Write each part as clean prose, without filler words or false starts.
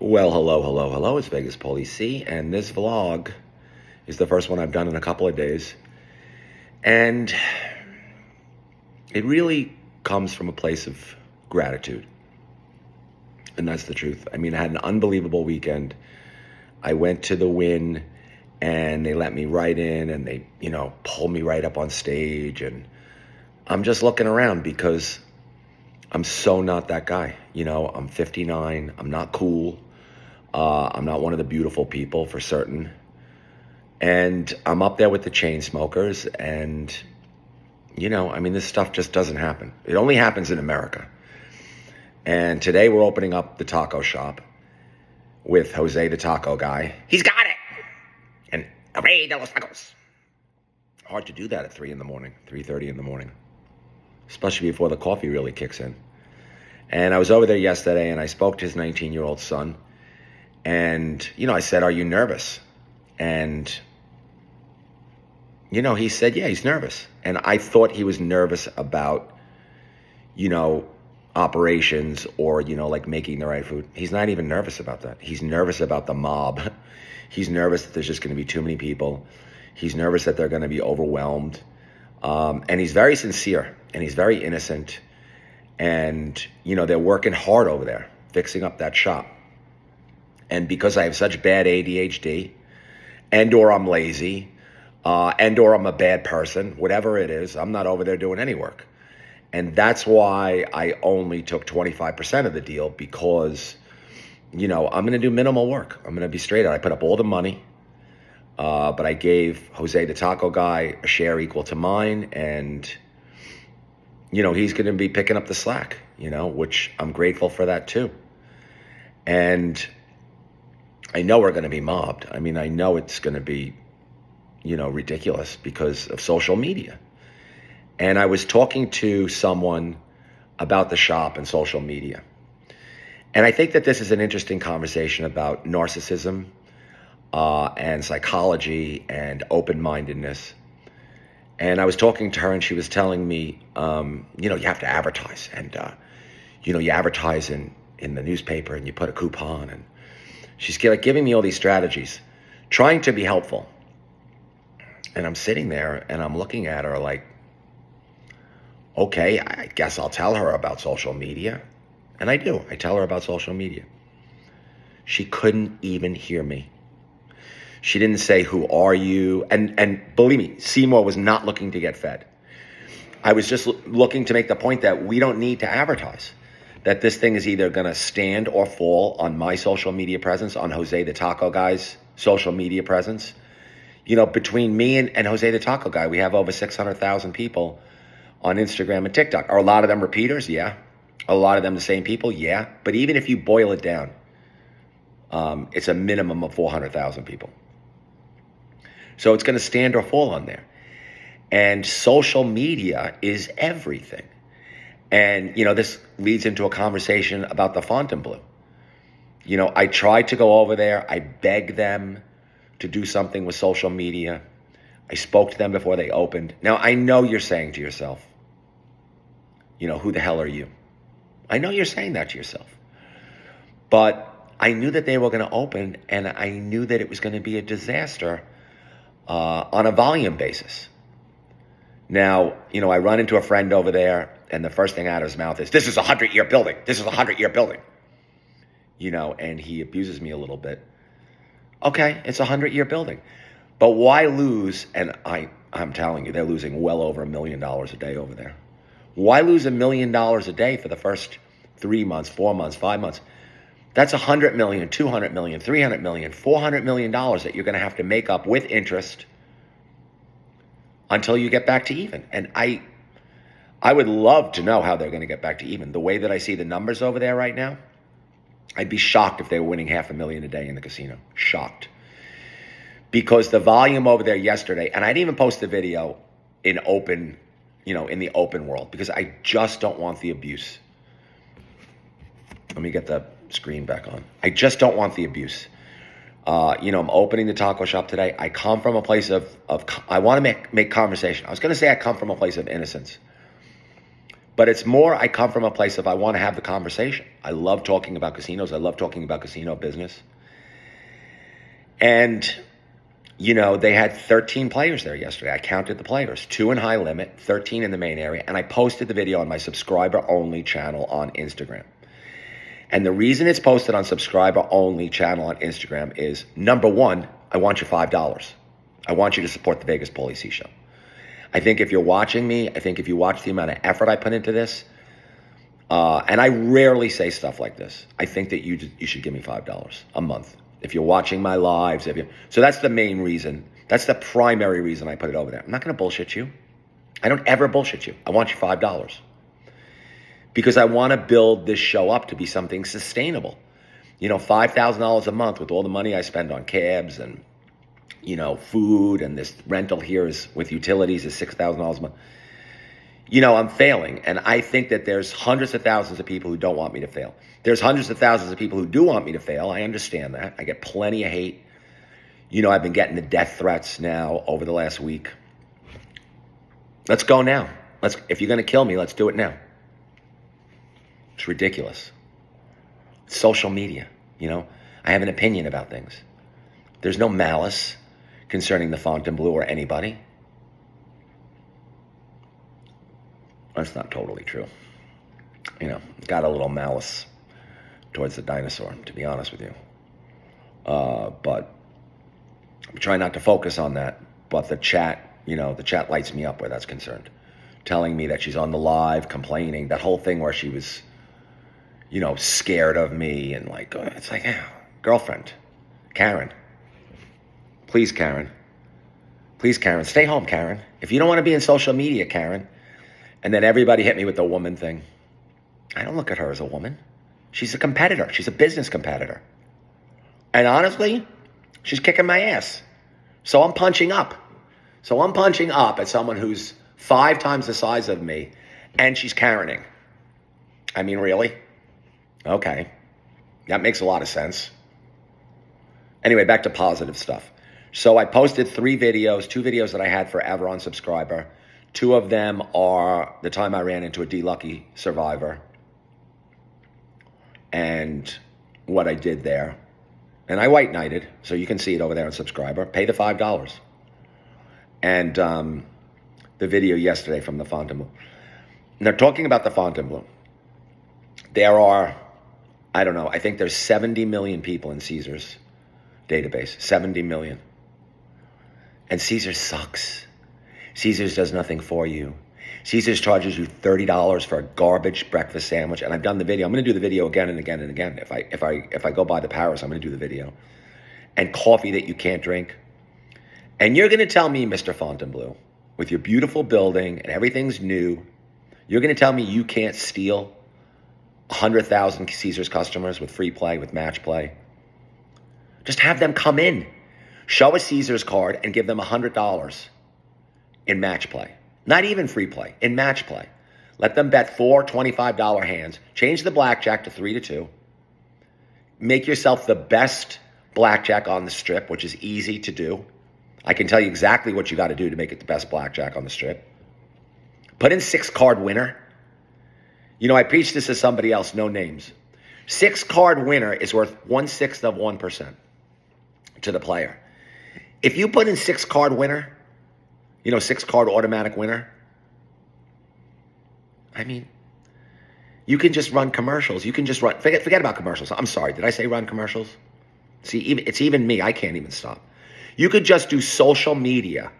Well, hello. It's Vegas Police C, and this vlog is the first one I've done in a couple of days. And it really comes from a place of gratitude. And that's the truth. I mean, I had an unbelievable weekend. I went to the Wynn, and they let me right in, and they, pulled me right up on stage. And I'm just looking around because I'm so not that guy. I'm 59. I'm not cool. I'm not one of the beautiful people for certain. And I'm up there with the chain smokers. And, this stuff just doesn't happen. It only happens in America. And today we're opening up the taco shop with Jose the taco guy. He's got it. And Rey de los Tacos. Hard to do that at 3 in the morning, 3:30 in the morning, especially before the coffee really kicks in. And I was over there yesterday, and I spoke to his 19-year-old son. And, I said, "Are you nervous?" And, he said, yeah, he's nervous. And I thought he was nervous about, operations or, like making the right food. He's not even nervous about that. He's nervous about the mob. He's nervous that there's just going to be too many people. He's nervous that they're going to be overwhelmed. And he's very sincere, and he's very innocent. And, they're working hard over there, fixing up that shop. And because I have such bad ADHD, and or I'm lazy, and or I'm a bad person, whatever it is, I'm not over there doing any work. And that's why I only took 25% of the deal, because, I'm going to do minimal work. I'm going to be straight out. I put up all the money, but I gave Jose the taco guy a share equal to mine, and, he's going to be picking up the slack, which I'm grateful for that too. And I know we're going to be mobbed. I mean, I know it's going to be, ridiculous because of social media. And I was talking to someone about the shop and social media. And I think that this is an interesting conversation about narcissism and psychology and open-mindedness. And I was talking to her, and she was telling me, you have to advertise. And, you advertise in the newspaper, and you put a coupon, and she's like giving me all these strategies, trying to be helpful. And I'm sitting there, and I'm looking at her like, okay, I guess I'll tell her about social media. And I do. I tell her about social media. She couldn't even hear me. She didn't say, "Who are you?" And believe me, Seymour was not looking to get fed. I was just looking to make the point that we don't need to advertise. That this thing is either going to stand or fall on my social media presence, on Jose the Taco Guy's social media presence. Between me and Jose the Taco Guy, we have over 600,000 people on Instagram and TikTok. Are a lot of them repeaters? Yeah. A lot of them the same people? Yeah. But even if you boil it down, it's a minimum of 400,000 people. So it's going to stand or fall on there. And social media is everything. And, this leads into a conversation about the Fontainebleau. I tried to go over there. I begged them to do something with social media. I spoke to them before they opened. Now, I know you're saying to yourself, who the hell are you? I know you're saying that to yourself. But I knew that they were going to open, and I knew that it was going to be a disaster on a volume basis. Now, I run into a friend over there, and the first thing out of his mouth is, "This is a 100-year building. This is a 100-year building." And he abuses me a little bit. Okay, it's a 100-year building. But why lose? And I'm telling you, they're losing well over $1 million a day over there. Why lose $1 million a day for the first 3 months, 4 months, 5 months? That's $100 million, $200 million, $300 million, $400 million that you're going to have to make up with interest until you get back to even. And I would love to know how they're going to get back to even. The way that I see the numbers over there right now, I'd be shocked if they were winning $500,000 a day in the casino. Shocked. Because the volume over there yesterday, and I didn't even post the video in open, in the open world, because I just don't want the abuse. Let me get the screen back on. I just don't want the abuse. I'm opening the taco shop today. I come from a place of I want to make conversation. I was going to say I come from a place of innocence. But it's more, I come from a place of I want to have the conversation. I love talking about casinos. I love talking about casino business. And, they had 13 players there yesterday. I counted the players, 2 in high limit, 13 in the main area. And I posted the video on my subscriber only channel on Instagram. And the reason it's posted on subscriber only channel on Instagram is, number one, I want your $5. I want you to support the Vegas Paulie C Show. I think if you're watching me, I think if you watch the amount of effort I put into this, and I rarely say stuff like this, I think that you should give me $5 a month. If you're watching my lives, so that's the main reason. That's the primary reason I put it over there. I'm not going to bullshit you. I don't ever bullshit you. I want you $5 because I want to build this show up to be something sustainable. $5,000 a month with all the money I spend on cabs and food, and this rental here is with utilities is $6,000 a month. I'm failing. And I think that there's hundreds of thousands of people who don't want me to fail. There's hundreds of thousands of people who do want me to fail. I understand that. I get plenty of hate. I've been getting the death threats now over the last week. Let's go now. If you're going to kill me, let's do it now. It's ridiculous. It's social media. I have an opinion about things. There's no malice concerning the Fontainebleau or anybody. That's not totally true. Got a little malice towards the dinosaur, to be honest with you. But I'm trying not to focus on that. But the chat, the chat lights me up where that's concerned. Telling me that she's on the live, complaining, that whole thing where she was, scared of me and it's like, girlfriend, Karen. Please, Karen, stay home, Karen. If you don't want to be in social media, Karen. And then everybody hit me with the woman thing. I don't look at her as a woman. She's a competitor. She's a business competitor. And honestly, she's kicking my ass. So I'm punching up. At someone who's 5 times the size of me, and she's Karening. I mean, really? Okay. That makes a lot of sense. Anyway, back to positive stuff. So I posted 3 videos, 2 videos that I had forever on subscriber. 2 of them are the time I ran into a D-Lucky survivor and what I did there. And I white knighted, so you can see it over there on subscriber. Pay the $5. And the video yesterday from the Fontainebleau. Now, talking about the Fontainebleau, there are, I don't know, I think there's 70 million people in Caesars database. 70 million. And Caesars sucks. Caesars does nothing for you. Caesars charges you $30 for a garbage breakfast sandwich. And I've done the video. I'm going to do the video again and again and again. If I go by the Paris, I'm going to do the video. And coffee that you can't drink. And you're going to tell me, Mr. Fontainebleau, with your beautiful building and everything's new, you're going to tell me you can't steal 100,000 Caesars customers with free play, with match play? Just have them come in, show a Caesars card, and give them $100 in match play. Not even free play, in match play. Let them bet 4 $25 hands. Change the blackjack to 3-2. Make yourself the best blackjack on the strip, which is easy to do. I can tell you exactly what you got to do to make it the best blackjack on the strip. Put in 6-card winner. I preached this to somebody else, no names. 6-card winner is worth 1/6 of 1% to the player. If you put in 6-card winner, 6-card automatic winner, I mean, you can just run commercials. You can just run, forget about commercials. I'm sorry, did I say run commercials? See, it's even me. I can't even stop. You could just do social media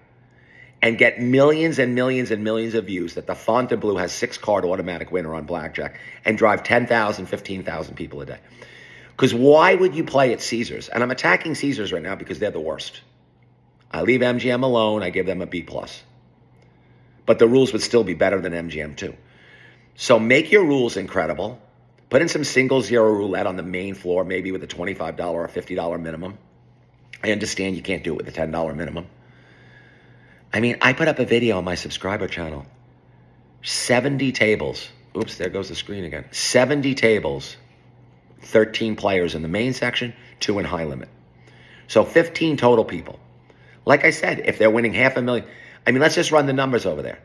and get millions and millions and millions of views that the Fontainebleau has 6-card automatic winner on blackjack and drive 10,000, 15,000 people a day. Because why would you play at Caesars? And I'm attacking Caesars right now because they're the worst. I leave MGM alone. I give them a B+. But the rules would still be better than MGM too. So make your rules incredible. Put in some single zero roulette on the main floor, maybe with a $25 or $50 minimum. I understand you can't do it with a $10 minimum. I mean, I put up a video on my subscriber channel. 70 tables. Oops, there goes the screen again. 70 tables. 13 players in the main section, 2 in high limit. So 15 total people. Like I said, if they're winning $500,000, I mean, let's just run the numbers over there.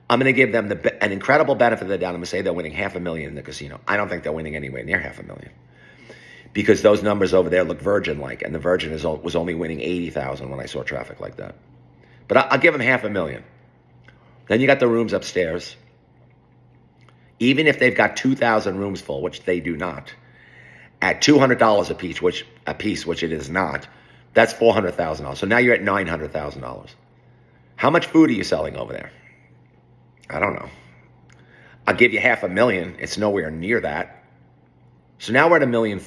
I'm going to give them an incredible benefit of the doubt. I'm going to say they're winning $500,000 in the casino. I don't think they're winning anywhere near $500,000 because those numbers over there look Virgin-like, and the Virgin was only winning 80,000 when I saw traffic like that. But I'll give them $500,000. Then you got the rooms upstairs. Even if they've got 2,000 rooms full, which they do not, at $200 a piece, which it is not, that's $400,000. So now you're at $900,000. How much food are you selling over there? I don't know. I'll give you $500,000. It's nowhere near that. So now we're at $1.4 million.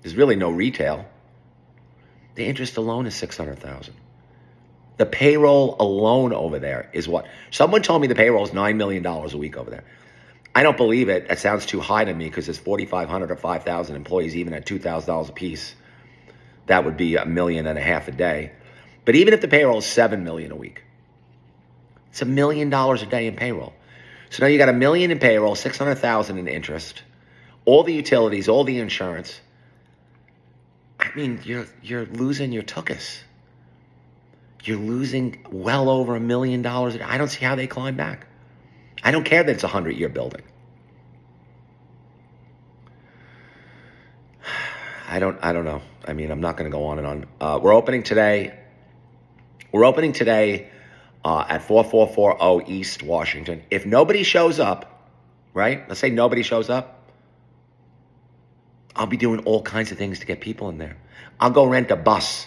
There's really no retail. The interest alone is $600,000. The payroll alone over there is what? Someone told me the payroll is $9 million a week over there. I don't believe it. It sounds too high to me because there's 4,500 or 5,000 employees, even at $2,000 a piece. That would be $1.5 million a day. But even if the payroll is $7 million a week, it's $1 million a day in payroll. So now you got $1 million in payroll, $600,000 in interest, all the utilities, all the insurance. I mean, you're losing your tuchus. You're losing well over $1 million. I don't see how they climb back. I don't care that it's a 100-year building. I don't know. I mean, I'm not going to go on and on. We're opening today. At 4440 East Washington. If nobody shows up, right? Let's say nobody shows up. I'll be doing all kinds of things to get people in there. I'll go rent a bus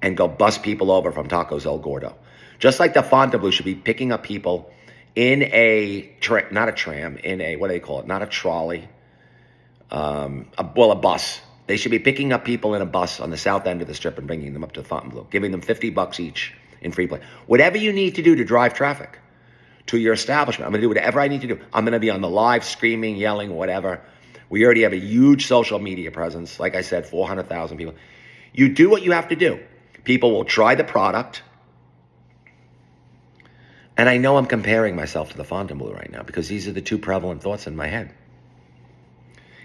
and go bus people over from Tacos El Gordo. Just like the Fontainebleau should be picking up people in not a tram, in a, what do they call it? Not a trolley, a bus. They should be picking up people in a bus on the south end of the strip and bringing them up to Fontainebleau, giving them $50 each in free play. Whatever you need to do to drive traffic to your establishment, I'm going to do whatever I need to do. I'm going to be on the live, screaming, yelling, whatever. We already have a huge social media presence. Like I said, 400,000 people. You do what you have to do. People will try the product. And I know I'm comparing myself to the Fontainebleau right now because these are the two prevalent thoughts in my head.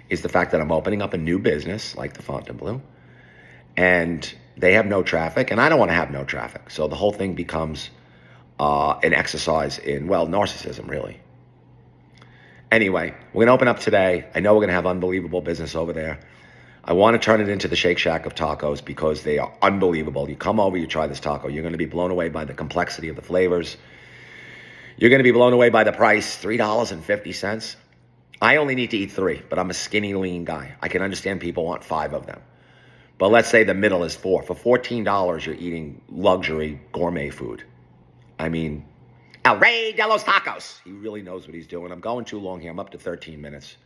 Is the fact that I'm opening up a new business like the Fontainebleau and they have no traffic and I don't want to have no traffic. So the whole thing becomes an exercise in, narcissism, really. Anyway, we're going to open up today. I know we're going to have unbelievable business over there. I want to turn it into the Shake Shack of tacos because they are unbelievable. You come over, you try this taco. You're going to be blown away by the complexity of the flavors. You're going to be blown away by the price, $3.50. I only need to eat 3, but I'm a skinny, lean guy. I can understand people want 5 of them. But let's say the middle is 4. For $14, you're eating luxury gourmet food. I mean, El Rey de los Tacos. He really knows what he's doing. I'm going too long here. I'm up to 13 minutes.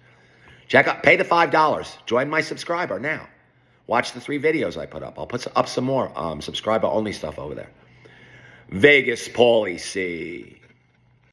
Check out, pay the $5. Join my subscriber now. Watch the 3 videos I put up. I'll put up some more subscriber-only stuff over there. Vegas Paulie C.